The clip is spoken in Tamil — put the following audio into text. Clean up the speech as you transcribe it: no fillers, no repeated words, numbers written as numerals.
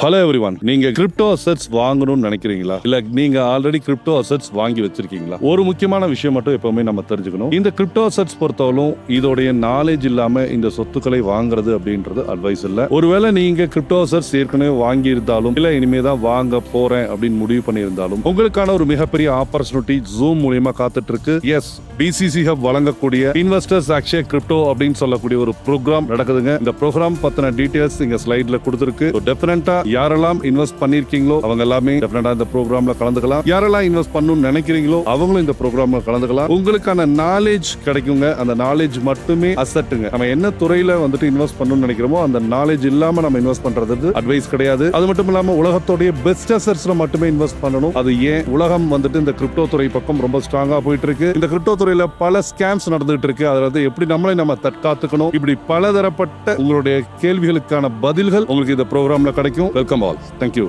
ஹலோ எவ்ரிவன், நீங்க கிரிப்டோ அசெட்ஸ் வாங்கணும்னு நினைக்கிறீங்களா? இல்ல நீங்க ஆல்ரெடி கிரிப்டோ அசெட்ஸ் வாங்கி வச்சிருக்கீங்களா? ஒரு முக்கியமான விஷயம் மட்டும் எப்பவுமே நம்ம தெரிஞ்சுக்கணும். இந்த கிரிப்டோ அசெட்ஸ் பொறுத்தவரைக்கும் இதோடைய நாலேஜ் இல்லாம இந்த சொத்துக்களை வாங்குறது அப்படின்றது அட்வைஸ் இல்ல. ஒருவேளை நீங்க கிரிப்டோ அசெட்ஸ் ஏற்கனவே வாங்கி இருந்தாலும் இல்ல இனிமே தான் வாங்க போறேன் அப்படின்னு முடிவு பண்ணியிருந்தாலும் உங்களுக்கான ஒரு மிகப்பெரிய ஆப்பர்ச்சுனிட்டி ஜூம் மூலியமா காத்துட்டு இருக்கு. எஸ், பிசிசி ஹப் வழங்கக்கூடிய இன்வெஸ்டர்ஸ் அக்ஷய கிரிப்டோ அப்படின்னு சொல்லக்கூடிய ஒரு ப்ரோக்ராம் நடக்குதுங்க. இந்த ப்ரோக்ராம் பத்தின டீடைல்ஸ் இங்க ஸ்லைட்ல கொடுத்திருக்கு. டெஃபினட்டா யாரெல்லாம் இன்வெஸ்ட் பண்ணிருக்கீங்களோ அவங்க எல்லாமே டெஃபினட்டா இந்த ப்ரோக்ராம்ல கலந்துக்கலாம். யாரெல்லாம் இன்வெஸ்ட் பண்ணணும்னு நினைக்கிறீங்களோ அவங்களும் இந்த ப்ரோக்ராம்ல கலந்துக்கலாம். உங்களுக்கான நாலேஜ் கிடைக்குங்க. அந்த நாலேஜ் மட்டுமே அசெட்டுங்க. நம்ம என்ன துறையில வந்துட்டு இன்வெஸ்ட் பண்ணணும்னு நினைக்கிறோமோ அந்த நாலேஜ் இல்லாம நம்ம இன்வெஸ்ட் பண்றது அட்வைஸ் கிடையாது. அது மட்டும் இல்லாம உலகத்தோடைய பெஸ்ட் அசெட்ஸ்ல மட்டுமே இன்வெஸ்ட் பண்ணணும். அது ஏன் உலகம் வந்துட்டு இந்த கிரிப்டோ துறை பக்கம் ரொம்ப ஸ்ட்ராங்கா போயிட்டு இருக்கு. இந்த கிரிப்டோ துறையில பல ஸ்கேம்ஸ் நடந்துட்டு இருக்கு. அதாவது எப்படி நம்மளை நம்ம தற்காத்துக்கணும், இப்படி பலதரப்பட்ட உங்களுடைய கேள்விகளுக்கான பதில்கள் உங்களுக்கு இந்த ப்ரோக்ராம்ல கிடைக்கும். Welcome all. தேங்க்யூ.